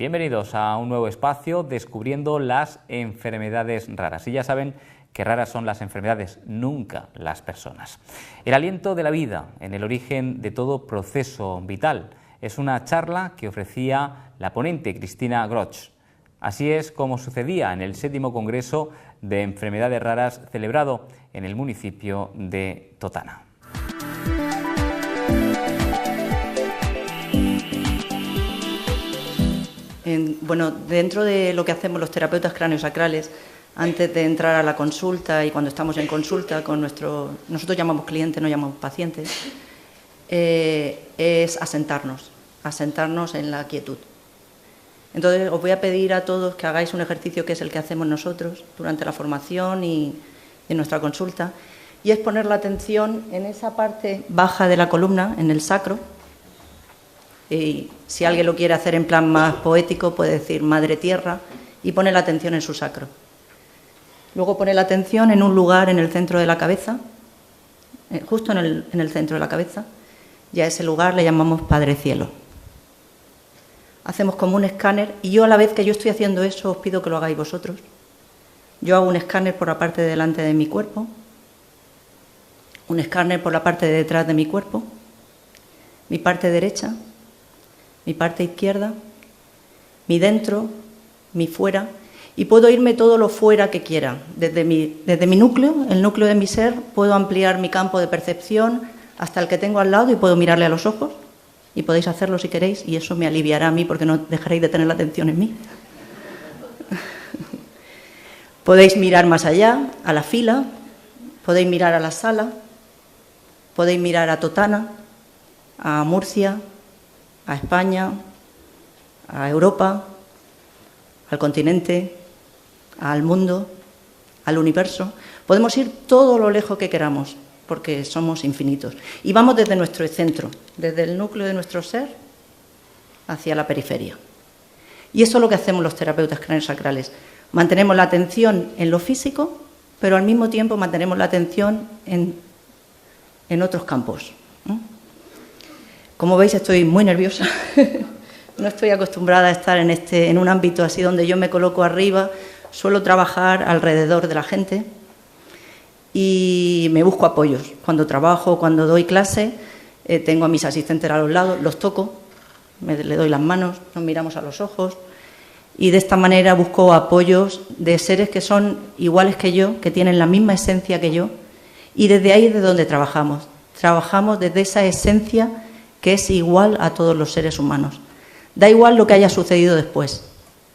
Bienvenidos a un nuevo espacio descubriendo las enfermedades raras. Y ya saben que raras son las enfermedades, nunca las personas. El aliento de la vida en el origen de todo proceso vital es una charla que ofrecía la ponente Cristina Groch. Así es como sucedía en el 7º Congreso de Enfermedades Raras celebrado en el municipio de Totana. Bueno, dentro de lo que hacemos los terapeutas craneosacrales, antes de entrar a la consulta y cuando estamos en consulta con nosotros llamamos clientes, no llamamos pacientes, es asentarnos en la quietud. Entonces os voy a pedir a todos que hagáis un ejercicio que es el que hacemos nosotros durante la formación y en nuestra consulta, y es poner la atención en esa parte baja de la columna, en el sacro. Y si alguien lo quiere hacer en plan más poético, puede decir Madre Tierra y pone la atención en su sacro. Luego pone la atención en un lugar en el centro de la cabeza, justo en el centro de la cabeza, y a ese lugar le llamamos Padre Cielo. Hacemos como un escáner y yo a la vez que yo estoy haciendo eso os pido que lo hagáis vosotros. Yo hago un escáner por la parte de delante de mi cuerpo, un escáner por la parte de detrás de mi cuerpo, mi parte derecha, mi parte izquierda, mi dentro, mi fuera, y puedo irme todo lo fuera que quiera. Desde mi núcleo, el núcleo de mi ser, puedo ampliar mi campo de percepción hasta el que tengo al lado y puedo mirarle a los ojos, y podéis hacerlo si queréis, y eso me aliviará a mí porque no dejaréis de tener la atención en mí. Podéis mirar más allá, a la fila, podéis mirar a la sala, podéis mirar a Totana, a Murcia, a España, a Europa, al continente, al mundo, al universo. Podemos ir todo lo lejos que queramos, porque somos infinitos. Y vamos desde nuestro centro, desde el núcleo de nuestro ser, hacia la periferia. Y eso es lo que hacemos los terapeutas craneosacrales. Mantenemos la atención en lo físico, pero al mismo tiempo mantenemos la atención en otros campos. Como veis, estoy muy nerviosa. No estoy acostumbrada a estar en un ámbito así donde yo me coloco arriba. Suelo trabajar alrededor de la gente y me busco apoyos. Cuando trabajo, cuando doy clase, tengo a mis asistentes a los lados, los toco, le doy las manos, nos miramos a los ojos y de esta manera busco apoyos de seres que son iguales que yo, que tienen la misma esencia que yo, y desde ahí es de donde trabajamos. Trabajamos desde esa esencia que es igual a todos los seres humanos. Da igual lo que haya sucedido después,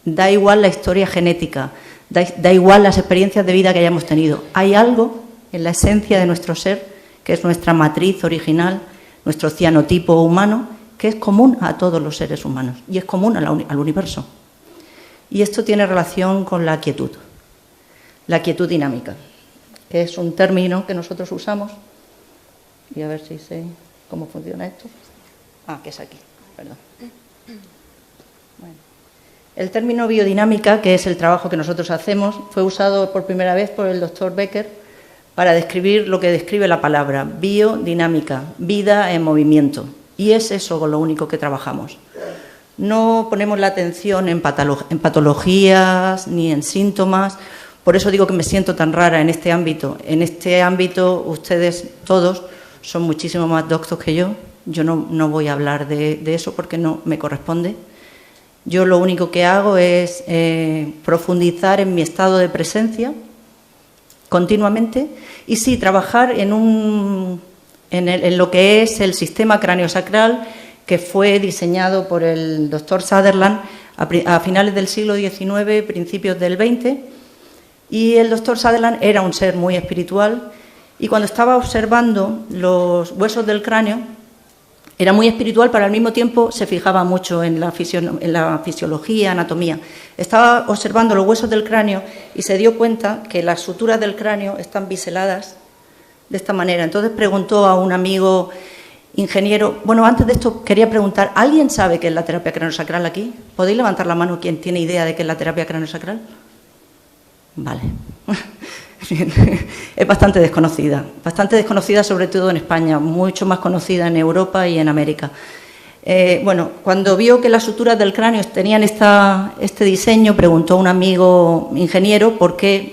da igual la historia genética, da igual las experiencias de vida que hayamos tenido. Hay algo en la esencia de nuestro ser, que es nuestra matriz original, nuestro cianotipo humano, que es común a todos los seres humanos y es común al universo. Y esto tiene relación con la quietud dinámica, que es un término que nosotros usamos. Y a ver si sé cómo funciona esto. Que es aquí, perdón. Bueno. El término biodinámica, que es el trabajo que nosotros hacemos, fue usado por primera vez por el doctor Becker para describir lo que describe la palabra, biodinámica, vida en movimiento. Y es eso con lo único que trabajamos. No ponemos la atención en patologías ni en síntomas. Por eso digo que me siento tan rara en este ámbito. En este ámbito ustedes todos son muchísimo más doctos que yo. Yo no voy a hablar de eso porque no me corresponde. Yo lo único que hago es profundizar en mi estado de presencia continuamente y sí, trabajar en lo que es el sistema craneosacral que fue diseñado por el doctor Sutherland a finales del siglo XIX, principios del XX. Y el doctor Sutherland era un ser muy espiritual y cuando estaba observando los huesos del cráneo, era muy espiritual, pero al mismo tiempo se fijaba mucho en la fisiología, anatomía. Estaba observando los huesos del cráneo y se dio cuenta que las suturas del cráneo están biseladas de esta manera. Entonces preguntó a un amigo ingeniero, bueno, antes de esto quería preguntar, ¿alguien sabe qué es la terapia craneosacral aquí? ¿Podéis levantar la mano quien tiene idea de qué es la terapia craneosacral? Vale. Es bastante desconocida sobre todo en España, mucho más conocida en Europa y en América. Bueno, cuando vio que las suturas del cráneo tenían este diseño, preguntó a un amigo ingeniero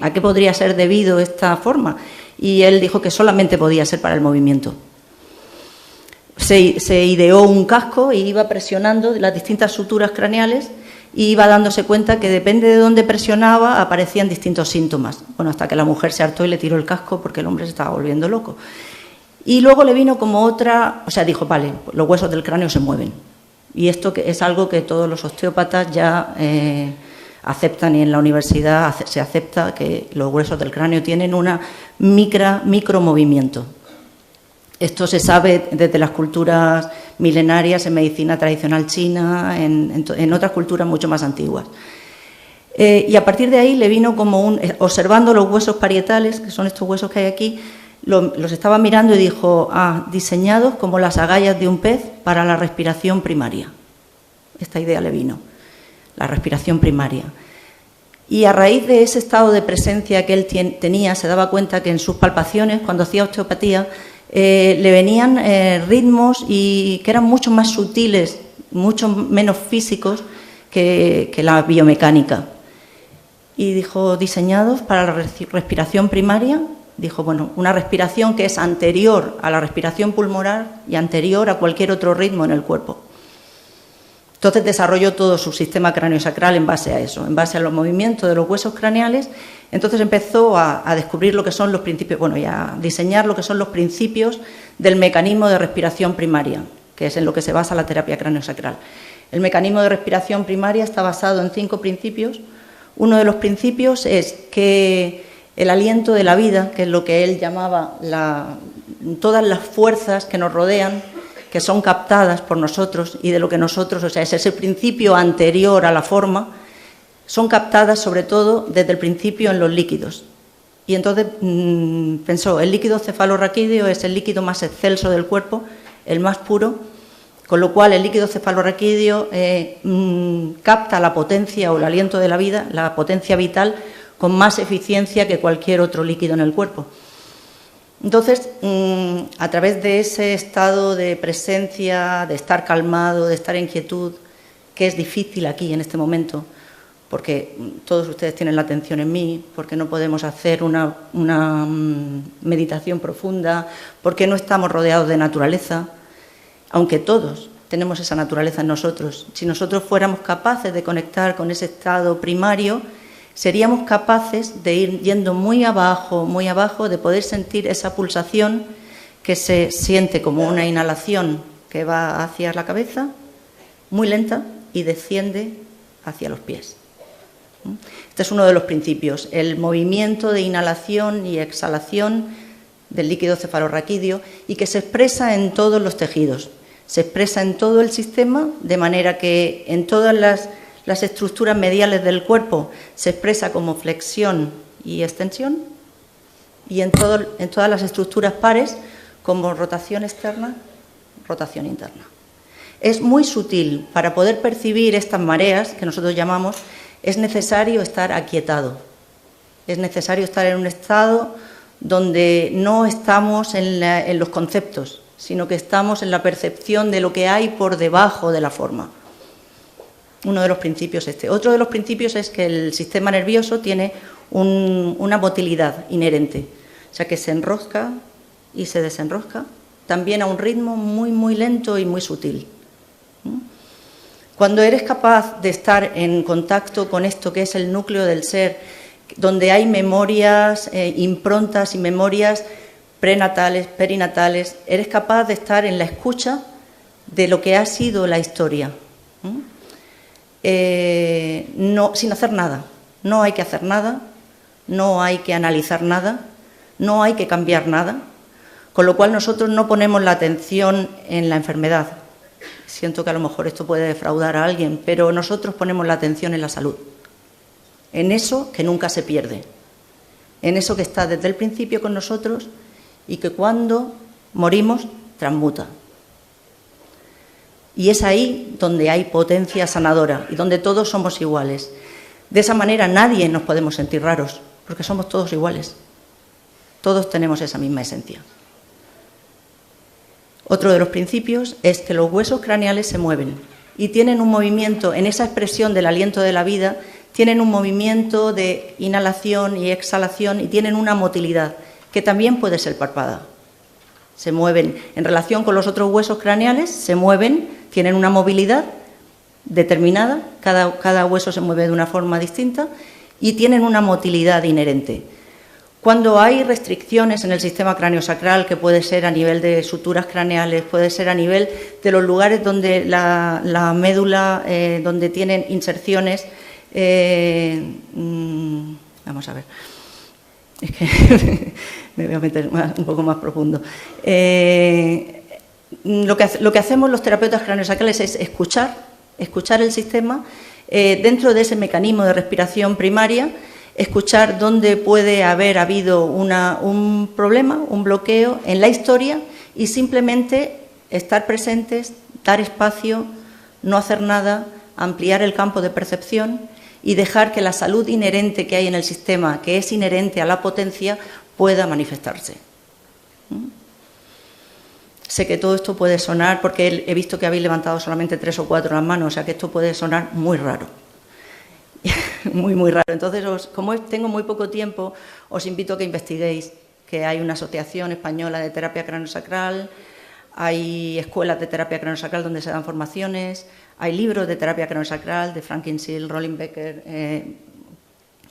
a qué podría ser debido esta forma, y él dijo que solamente podía ser para el movimiento. Se ideó un casco y iba presionando las distintas suturas craneales y iba dándose cuenta que depende de dónde presionaba aparecían distintos síntomas. Bueno, hasta que la mujer se hartó y le tiró el casco porque el hombre se estaba volviendo loco. Y luego le vino como otra, o sea, dijo, vale, los huesos del cráneo se mueven. Y esto es algo que todos los osteópatas ya aceptan, y en la universidad se acepta que los huesos del cráneo tienen una micromovimiento. Esto se sabe desde las culturas milenarias, en medicina tradicional china, en otras culturas mucho más antiguas. Y a partir de ahí le vino como observando los huesos parietales, que son estos huesos que hay aquí, los estaba mirando y dijo, diseñados como las agallas de un pez para la respiración primaria. Esta idea le vino, la respiración primaria. Y a raíz de ese estado de presencia que él tenía, se daba cuenta que en sus palpaciones, cuando hacía osteopatía, le venían ritmos y que eran mucho más sutiles, mucho menos físicos que la biomecánica. Y dijo, diseñados para la respiración primaria. Dijo, bueno, una respiración que es anterior a la respiración pulmonar y anterior a cualquier otro ritmo en el cuerpo. Entonces desarrolló todo su sistema craneosacral en base a eso, en base a los movimientos de los huesos craneales. Entonces empezó a descubrir lo que son los principios, bueno, y a diseñar lo que son los principios del mecanismo de respiración primaria, que es en lo que se basa la terapia craneosacral. El mecanismo de respiración primaria está basado en 5 principios. Uno de los principios es que el aliento de la vida, que es lo que él llamaba todas las fuerzas que nos rodean, que son captadas por nosotros y de lo que nosotros, o sea, es ese principio anterior a la forma, son captadas sobre todo desde el principio en los líquidos. Y entonces pensó, el líquido cefalorraquídeo es el líquido más excelso del cuerpo, el más puro, con lo cual el líquido cefalorraquídeo capta la potencia o el aliento de la vida, la potencia vital, con más eficiencia que cualquier otro líquido en el cuerpo. Entonces, a través de ese estado de presencia, de estar calmado, de estar en quietud, que es difícil aquí en este momento, porque todos ustedes tienen la atención en mí, porque no podemos hacer una meditación profunda, porque no estamos rodeados de naturaleza, aunque todos tenemos esa naturaleza en nosotros. Si nosotros fuéramos capaces de conectar con ese estado primario, seríamos capaces de ir yendo muy abajo, de poder sentir esa pulsación que se siente como una inhalación que va hacia la cabeza, muy lenta, y desciende hacia los pies. Este es uno de los principios, el movimiento de inhalación y exhalación del líquido cefalorraquídeo, y que se expresa en todos los tejidos, se expresa en todo el sistema, de manera que en todas las estructuras mediales del cuerpo se expresa como flexión y extensión, y en todas las estructuras pares como rotación externa, rotación interna. Es muy sutil. Para poder percibir estas mareas, que nosotros llamamos, es necesario estar aquietado, es necesario estar en un estado donde no estamos en los conceptos, sino que estamos en la percepción de lo que hay por debajo de la forma. Uno de los principios este. Otro de los principios es que el sistema nervioso tiene una motilidad inherente, o sea que se enrosca y se desenrosca, también a un ritmo muy, muy lento y muy sutil. Cuando eres capaz de estar en contacto con esto que es el núcleo del ser, donde hay memorias, improntas y memorias prenatales, perinatales, eres capaz de estar en la escucha de lo que ha sido la historia. Sin hacer nada. No hay que hacer nada, no hay que analizar nada, no hay que cambiar nada, con lo cual nosotros no ponemos la atención en la enfermedad. Siento que a lo mejor esto puede defraudar a alguien, pero nosotros ponemos la atención en la salud, en eso que nunca se pierde, en eso que está desde el principio con nosotros y que cuando morimos transmuta. Y es ahí donde hay potencia sanadora y donde todos somos iguales. De esa manera nadie nos podemos sentir raros, porque somos todos iguales. Todos tenemos esa misma esencia. Otro de los principios es que los huesos craneales se mueven y tienen un movimiento, en esa expresión del aliento de la vida, tienen un movimiento de inhalación y exhalación y tienen una motilidad que también puede ser palpada. Se mueven en relación con los otros huesos craneales, se mueven, tienen una movilidad determinada, cada hueso se mueve de una forma distinta y tienen una motilidad inherente. Cuando hay restricciones en el sistema craneosacral, que puede ser a nivel de suturas craneales, puede ser a nivel de los lugares donde la médula, donde tienen inserciones, vamos a ver, es que me voy a meter un poco más profundo. Lo que hacemos los terapeutas craneosacrales es escuchar el sistema dentro de ese mecanismo de respiración primaria, escuchar dónde puede haber habido un problema, un bloqueo en la historia y simplemente estar presentes, dar espacio, no hacer nada, ampliar el campo de percepción y dejar que la salud inherente que hay en el sistema, que es inherente a la potencia, pueda manifestarse. Sé que todo esto puede sonar, porque he visto que habéis levantado solamente 3 o 4 las manos, o sea que esto puede sonar muy raro. Muy raro. Entonces, como tengo muy poco tiempo, os invito a que investiguéis, que hay una asociación española de terapia craneosacral, hay escuelas de terapia craneosacral donde se dan formaciones, hay libros de terapia craneosacral de Frank Kinsey, Rollin Becker,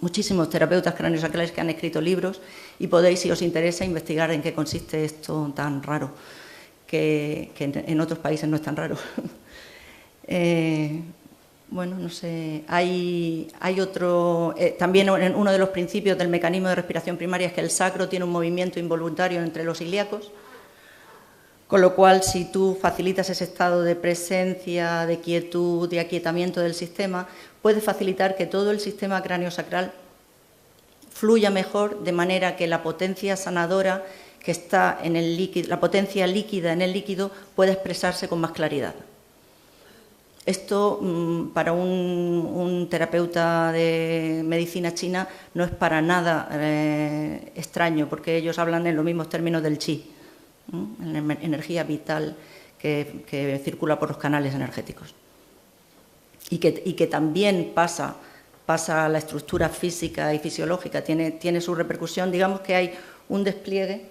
muchísimos terapeutas craneosacrales que han escrito libros y podéis, si os interesa, investigar en qué consiste esto tan raro, que en otros países no es tan raro. Bueno, no sé, hay otro, también uno de los principios del mecanismo de respiración primaria es que el sacro tiene un movimiento involuntario entre los ilíacos, con lo cual si tú facilitas ese estado de presencia, de quietud, de aquietamiento del sistema, puedes facilitar que todo el sistema craneosacral fluya mejor, de manera que la potencia sanadora que está en el líquido, la potencia líquida en el líquido, pueda expresarse con más claridad. Esto, para un terapeuta de medicina china, no es para nada extraño, porque ellos hablan en los mismos términos del chi, en la energía vital que circula por los canales energéticos. Y que también pasa a la estructura física y fisiológica, tiene su repercusión. Digamos que hay un despliegue.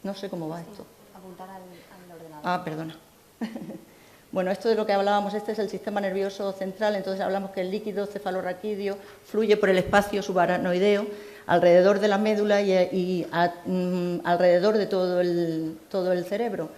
No sé cómo va esto. Apuntar al ordenador. Ah, perdona. Bueno, esto de lo que hablábamos, este es el sistema nervioso central, entonces hablamos que el líquido cefalorraquídeo fluye por el espacio subaracnoideo alrededor de la médula y alrededor de todo el cerebro.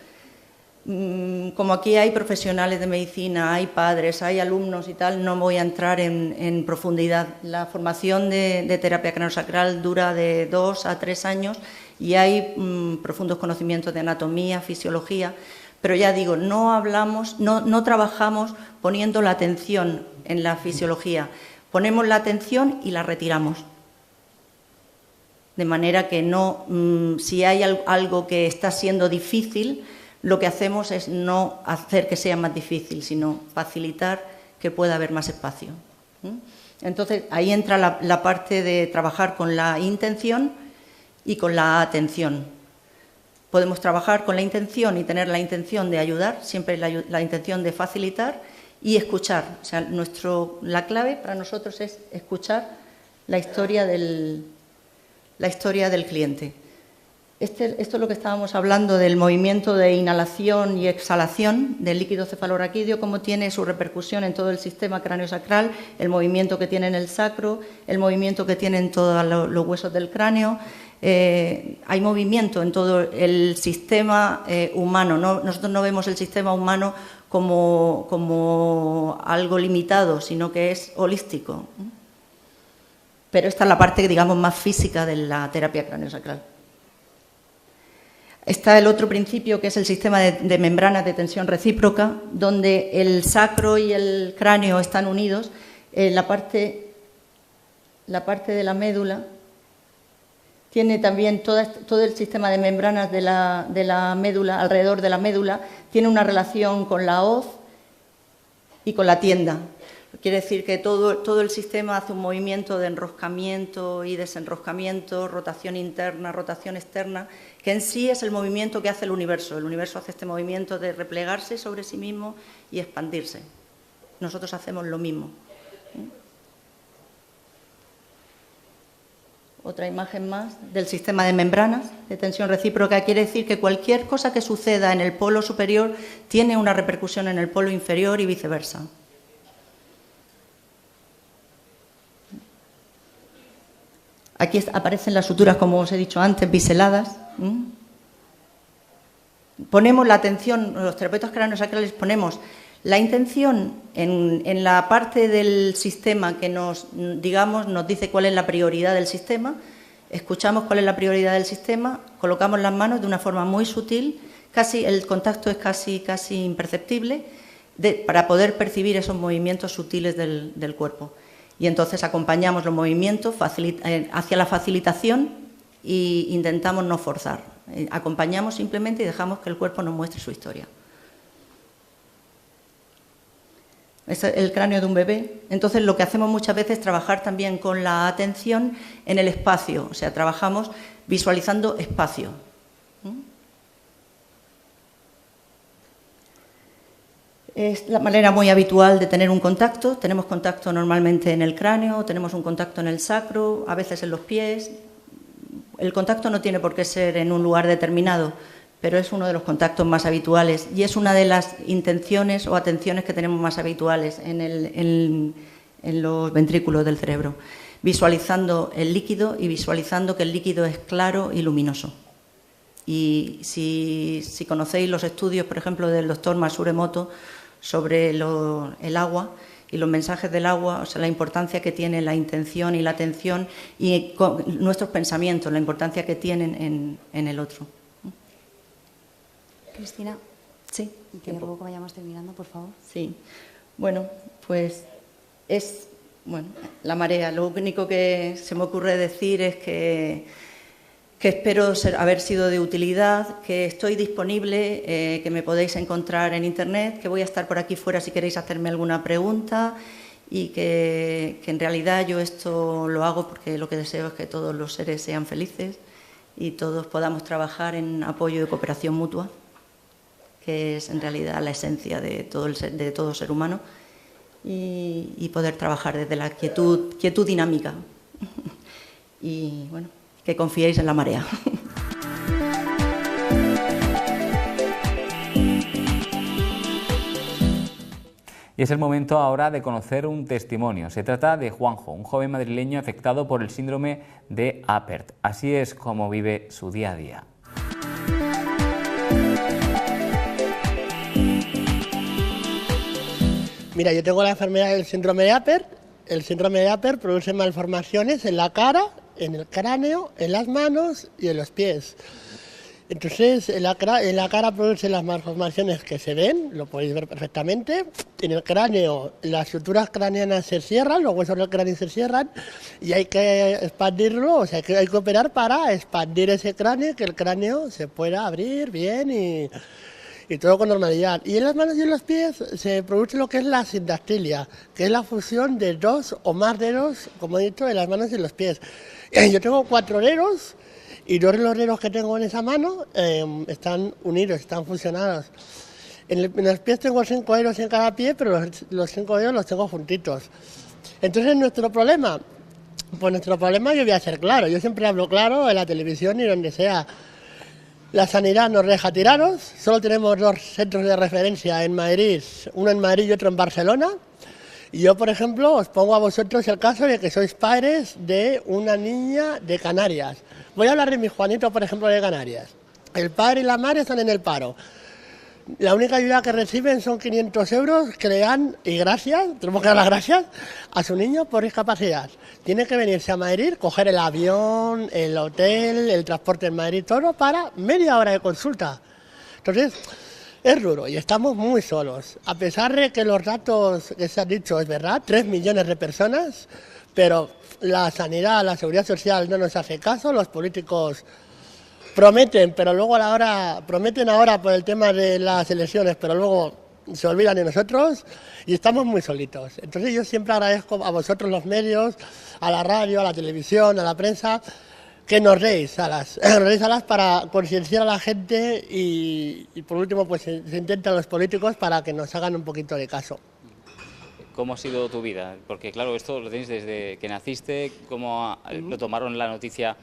Como aquí hay profesionales de medicina, hay padres, hay alumnos y tal, no voy a entrar en profundidad. La formación de terapia craneosacral dura de 2 a 3 años y hay profundos conocimientos de anatomía, fisiología, pero ya digo, no trabajamos poniendo la atención en la fisiología, ponemos la atención y la retiramos. De manera que no, si hay algo que está siendo difícil, lo que hacemos es no hacer que sea más difícil, sino facilitar que pueda haber más espacio. Entonces, ahí entra la parte de trabajar con la intención y con la atención. Podemos trabajar con la intención y tener la intención de ayudar, siempre la intención de facilitar y escuchar. O sea, la clave para nosotros es escuchar la historia del cliente. Esto es lo que estábamos hablando del movimiento de inhalación y exhalación del líquido cefalorraquídeo, cómo tiene su repercusión en todo el sistema craneosacral, el movimiento que tiene en el sacro, el movimiento que tiene en todos los huesos del cráneo. Hay movimiento en todo el sistema humano. Nosotros no vemos el sistema humano como algo limitado, sino que es holístico. Pero esta es la parte, digamos, más física de la terapia craneosacral. Está el otro principio, que es el sistema de membranas de tensión recíproca, donde el sacro y el cráneo están unidos. La parte de la médula tiene también todo el sistema de membranas de la médula, alrededor de la médula, tiene una relación con la hoz y con la tienda. Quiere decir que todo el sistema hace un movimiento de enroscamiento y desenroscamiento, rotación interna, rotación externa, que en sí es el movimiento que hace el universo. El universo hace este movimiento de replegarse sobre sí mismo y expandirse. Nosotros hacemos lo mismo. Otra imagen más del sistema de membranas de tensión recíproca. Quiere decir que cualquier cosa que suceda en el polo superior tiene una repercusión en el polo inferior y viceversa. Aquí aparecen las suturas, como os he dicho antes, biseladas. Ponemos la atención, los terapeutas craneosacrales ponemos la intención en la parte del sistema que nos dice cuál es la prioridad del sistema, escuchamos cuál es la prioridad del sistema, colocamos las manos de una forma muy sutil, el contacto es casi imperceptible, para poder percibir esos movimientos sutiles del cuerpo. Y entonces acompañamos los movimientos hacia la facilitación e intentamos no forzar. Acompañamos simplemente y dejamos que el cuerpo nos muestre su historia. Es el cráneo de un bebé. Entonces lo que hacemos muchas veces es trabajar también con la atención en el espacio. O sea, trabajamos visualizando espacio. Es la manera muy habitual de tener un contacto. Tenemos contacto normalmente en el cráneo, tenemos un contacto en el sacro, a veces en los pies. El contacto no tiene por qué ser en un lugar determinado, pero es uno de los contactos más habituales y es una de las intenciones o atenciones que tenemos más habituales en los ventrículos del cerebro, visualizando el líquido y visualizando que el líquido es claro y luminoso. Y si conocéis los estudios, por ejemplo, del doctor Masaru Emoto sobre el agua y los mensajes del agua, o sea, la importancia que tiene la intención y la atención y nuestros pensamientos, la importancia que tienen en el otro. Cristina, sí, te ruego que vayamos terminando, por favor. Sí, bueno, pues la marea. Lo único que se me ocurre decir es que espero haber sido de utilidad, que estoy disponible, que me podéis encontrar en Internet, que voy a estar por aquí fuera si queréis hacerme alguna pregunta y que en realidad yo esto lo hago porque lo que deseo es que todos los seres sean felices y todos podamos trabajar en apoyo y cooperación mutua, que es en realidad la esencia de todo ser humano, y poder trabajar desde la quietud dinámica. Y bueno, que confiéis en la marea. Y es el momento ahora de conocer un testimonio. Se trata de Juanjo, un joven madrileño afectado por el síndrome de Apert. Así es como vive su día a día. Mira, yo tengo la enfermedad del síndrome de Apert. El síndrome de Apert produce malformaciones en la cara, en el cráneo, en las manos y en los pies. Entonces, en la cara produce las malformaciones que se ven, lo podéis ver perfectamente. En el cráneo, las suturas craneanas se cierran, los huesos del cráneo se cierran y hay que expandirlo, o sea, hay que operar para expandir ese cráneo, que el cráneo se pueda abrir bien y todo con normalidad. Y en las manos y en los pies se produce lo que es la sindactilia, que es la fusión de dos o más dedos, como he dicho, en las manos y en los pies. Yo tengo 4 dedos y 2 de los dedos que tengo en esa mano están unidos, están fusionados. En los pies tengo 5 dedos en cada pie, pero los 5 dedos los tengo juntitos. Entonces, nuestro problema, yo voy a ser claro, yo siempre hablo claro en la televisión y donde sea. La sanidad nos deja tirados, solo tenemos 2 centros de referencia en Madrid, uno en Madrid y otro en Barcelona. Y yo, por ejemplo, os pongo a vosotros el caso de que sois padres de una niña de Canarias. Voy a hablar de mi Juanito, por ejemplo, de Canarias. El padre y la madre están en el paro. La única ayuda que reciben son 500 euros que le dan, y gracias, tenemos que dar las gracias, a su niño por discapacidad. Tiene que venirse a Madrid, coger el avión, el hotel, el transporte en Madrid, todo para media hora de consulta. Entonces, es duro y estamos muy solos. A pesar de que los datos que se han dicho es verdad, 3 millones de personas, pero la sanidad, la seguridad social no nos hace caso, los políticos prometen, pero luego prometen ahora por el tema de las elecciones, pero luego se olvidan de nosotros y estamos muy solitos. Entonces yo siempre agradezco a vosotros los medios, a la radio, a la televisión, a la prensa, que nos deis alas para concienciar a la gente y por último pues se intentan los políticos para que nos hagan un poquito de caso. ¿Cómo ha sido tu vida? Porque claro, esto lo tienes desde que naciste, ¿cómo lo tomaron la noticia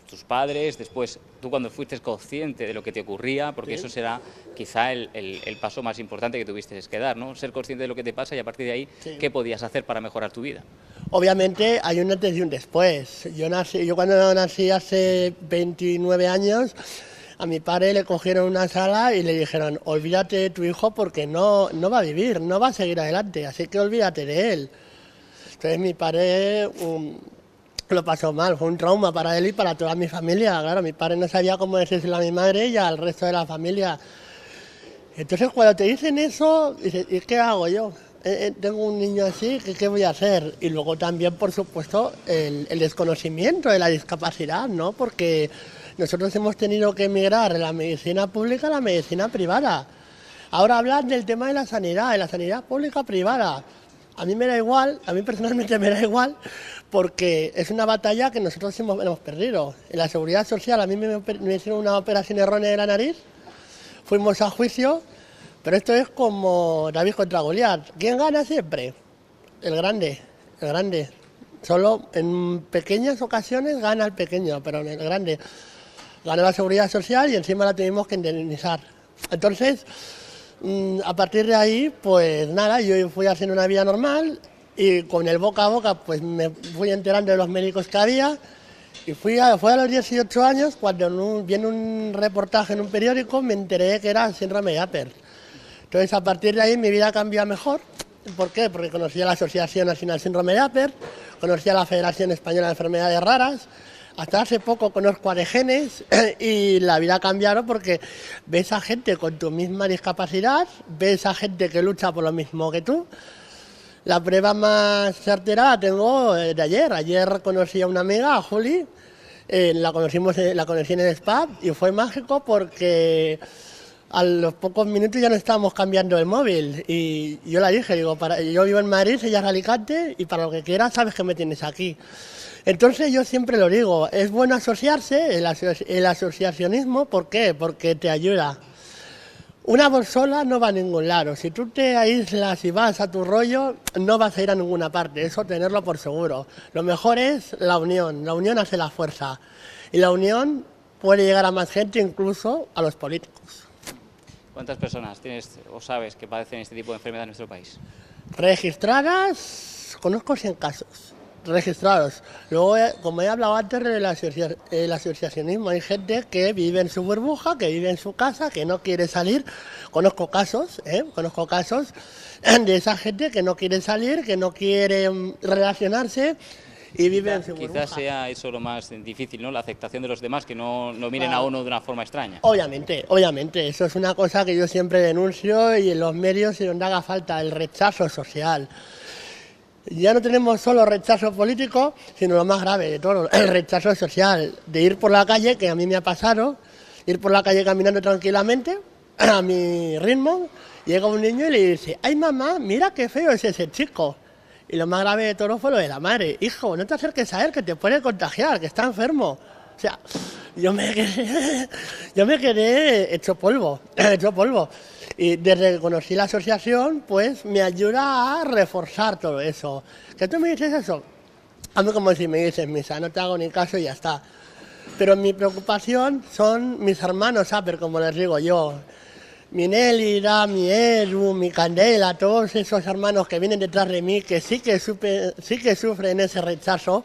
tus padres? Después, tú cuando fuiste consciente de lo que te ocurría, porque eso será quizá el paso más importante que tuviste que dar, ¿no? Ser consciente de lo que te pasa y a partir de ahí, ¿qué podías hacer para mejorar tu vida? Obviamente hay un antes y un después. Yo cuando nací hace 29 años, a mi padre le cogieron una sala y le dijeron, olvídate de tu hijo porque no va a vivir, no va a seguir adelante, así que olvídate de él. Entonces mi padre lo pasó mal, fue un trauma para él y para toda mi familia. Claro, mi padre no sabía cómo decírselo a mi madre y al resto de la familia. Entonces cuando te dicen eso, dices, ¿y qué hago yo? Tengo un niño así, ¿qué voy a hacer? Y luego también, por supuesto, el desconocimiento de la discapacidad, ¿no? Porque nosotros hemos tenido que emigrar de la medicina pública a la medicina privada. Ahora hablan del tema de la sanidad pública privada. A mí me da igual, a mí personalmente me da igual, porque es una batalla que nosotros hemos perdido. En la seguridad social a mí me hicieron una operación errónea de la nariz, fuimos a juicio, pero esto es como David contra Goliat. ¿Quién gana siempre? El grande. Solo en pequeñas ocasiones gana el pequeño, pero en el grande ganó la seguridad social y encima la tuvimos que indemnizar. Entonces, a partir de ahí, pues nada, yo fui haciendo una vida normal y con el boca a boca pues me fui enterando de los médicos que había y fue a los 18 años cuando viene un reportaje en un periódico me enteré que era síndrome de Apert. Entonces a partir de ahí mi vida cambió a mejor. ¿Por qué? Porque conocí a la Asociación Nacional Síndrome de Apert, conocí a la Federación Española de Enfermedades Raras. Hasta hace poco conozco a Aregenes y la vida ha cambiado porque ves a gente con tu misma discapacidad, ves a gente que lucha por lo mismo que tú. La prueba más certera la tengo de ayer. Ayer conocí a una amiga, a Juli, la conocí en el spa y fue mágico porque a los pocos minutos ya no estábamos cambiando el móvil y yo la dije, digo, yo vivo en Madrid, ella es de Alicante y para lo que quieras sabes que me tienes aquí. Entonces yo siempre lo digo, es bueno asociarse, el asociacionismo, ¿por qué? Porque te ayuda. Una voz sola no va a ningún lado, si tú te aíslas y vas a tu rollo, no vas a ir a ninguna parte, eso tenerlo por seguro. Lo mejor es la unión hace la fuerza y la unión puede llegar a más gente, incluso a los políticos. ¿Cuántas personas tienes o sabes que padecen este tipo de enfermedad en nuestro país? Registradas, conozco 100 casos. Registrados. Luego, como he hablado antes del asociacionismo, hay gente que vive en su burbuja, que vive en su casa, que no quiere salir. Conozco casos de esa gente que no quiere salir, que no quiere relacionarse y vive en su burbuja. Quizás sea eso lo más difícil, ¿no? La aceptación de los demás, que no miren a uno de una forma extraña. Obviamente, eso es una cosa que yo siempre denuncio y en los medios y donde haga falta, el rechazo social. Ya no tenemos solo rechazo político, sino lo más grave de todo, el rechazo social, de ir por la calle, que a mí me ha pasado, ir por la calle caminando tranquilamente, a mi ritmo, llega un niño y le dice, ¡ay mamá, mira qué feo es ese chico! Y lo más grave de todo fue lo de la madre, hijo, no te acerques a él, que te puede contagiar, que está enfermo. O sea, yo me quedé hecho polvo. Y desde que conocí la asociación, pues me ayuda a reforzar todo eso. ¿Que tú me dices eso? A mí como si me dices misa, no te hago ni caso y ya está. Pero mi preocupación son mis hermanos Apert, como les digo yo. Mi Nélida, mi Edu, mi Candela, todos esos hermanos que vienen detrás de mí, que sí que sufren ese rechazo,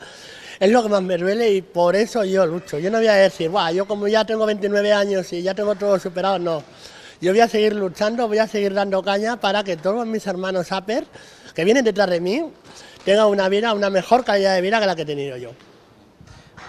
es lo que más me duele y por eso yo lucho. Yo no voy a decir, yo como ya tengo 29 años y ya tengo todo superado, no. Yo voy a seguir luchando, voy a seguir dando caña para que todos mis hermanos Apert, que vienen detrás de mí, tengan una mejor calidad de vida que la que he tenido yo.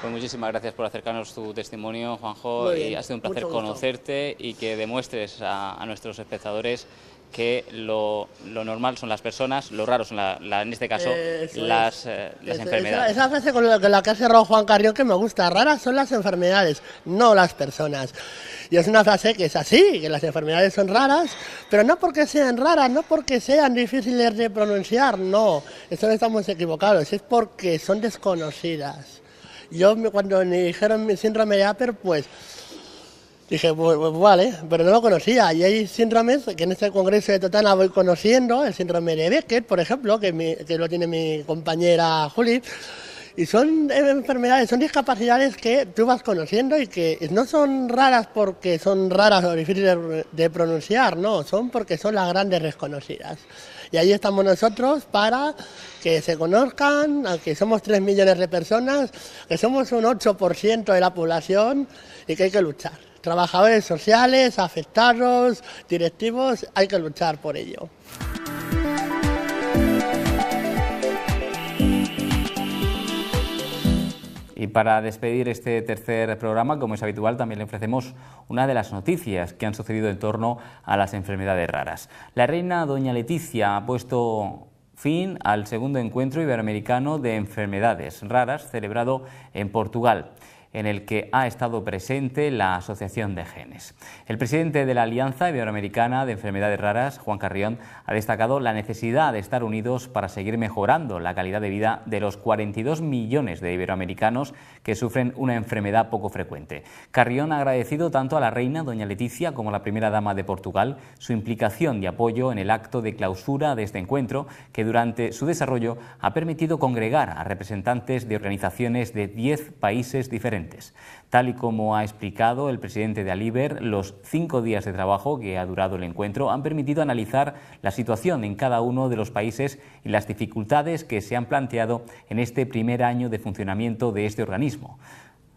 Pues muchísimas gracias por acercarnos tu testimonio, Juanjo, y ha sido un placer conocerte y que demuestres a nuestros espectadores que lo normal son las personas, lo raro son, en este caso, las enfermedades. Esa frase con la que ha cerrado Juan Carrión que me gusta, raras son las enfermedades, no las personas. Y es una frase que es así, que las enfermedades son raras, pero no porque sean raras, no porque sean difíciles de pronunciar, no, eso no estamos equivocados, es porque son desconocidas. Yo cuando me dijeron mi síndrome de Apert, pues dije, pues vale, pero no lo conocía. Y hay síndromes que en este congreso de Totana voy conociendo, el síndrome de Becker, por ejemplo, que lo tiene mi compañera Juli. Y son enfermedades, son discapacidades que tú vas conociendo y que no son raras porque son raras o difíciles de pronunciar, no, son porque son las grandes desconocidas. Y ahí estamos nosotros para que se conozcan, que somos 3 millones de personas, que somos un 8% de la población y que hay que luchar. Trabajadores sociales, afectados, directivos, hay que luchar por ello. Y para despedir este tercer programa, como es habitual, también le ofrecemos una de las noticias que han sucedido en torno a las enfermedades raras. La reina doña Leticia ha puesto fin al segundo encuentro iberoamericano de enfermedades raras celebrado en Portugal, en el que ha estado presente la Asociación de Genes. El presidente de la Alianza Iberoamericana de Enfermedades Raras, Juan Carrión, ha destacado la necesidad de estar unidos para seguir mejorando la calidad de vida de los 42 millones de iberoamericanos que sufren una enfermedad poco frecuente. Carrión ha agradecido tanto a la reina, doña Leticia, como a la primera dama de Portugal su implicación y apoyo en el acto de clausura de este encuentro, que durante su desarrollo ha permitido congregar a representantes de organizaciones de 10 países diferentes. Tal y como ha explicado el presidente de Aliber, los 5 días de trabajo que ha durado el encuentro han permitido analizar la situación en cada uno de los países y las dificultades que se han planteado en este primer año de funcionamiento de este organismo.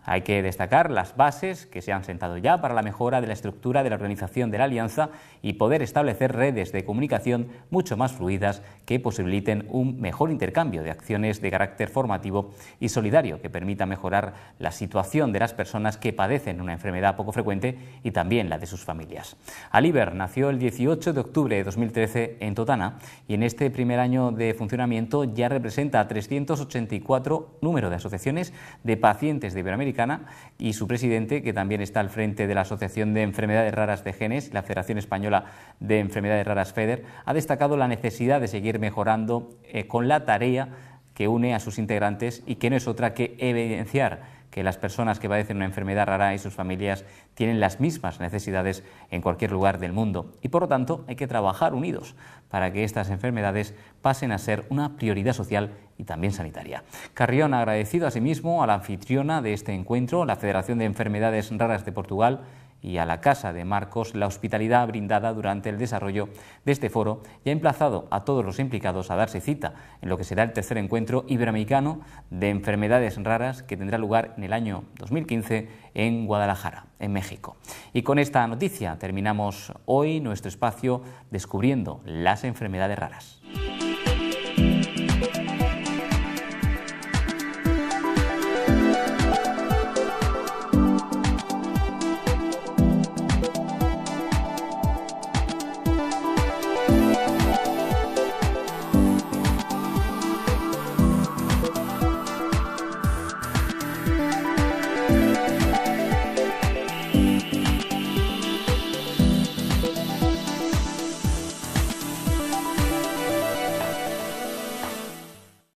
Hay que destacar las bases que se han sentado ya para la mejora de la estructura de la organización de la Alianza y poder establecer redes de comunicación mucho más fluidas que posibiliten un mejor intercambio de acciones de carácter formativo y solidario que permita mejorar la situación de las personas que padecen una enfermedad poco frecuente y también la de sus familias. Aliber nació el 18 de octubre de 2013 en Totana y en este primer año de funcionamiento ya representa 384 número de asociaciones de pacientes de Iberoamérica y su presidente, que también está al frente de la Asociación de Enfermedades Raras de Genes y la Federación Española de Enfermedades Raras FEDER, ha destacado la necesidad de seguir mejorando con la tarea que une a sus integrantes y que no es otra que evidenciar que las personas que padecen una enfermedad rara y sus familias tienen las mismas necesidades en cualquier lugar del mundo y por lo tanto hay que trabajar unidos para que estas enfermedades pasen a ser una prioridad social y también sanitaria. Carrión ha agradecido asimismo a la anfitriona de este encuentro, la Federación de Enfermedades Raras de Portugal, y a la Casa de Marcos la hospitalidad brindada durante el desarrollo de este foro y ha emplazado a todos los implicados a darse cita en lo que será el tercer encuentro iberoamericano de enfermedades raras que tendrá lugar en el año 2015 en Guadalajara, en México. Y con esta noticia terminamos hoy nuestro espacio descubriendo las enfermedades raras.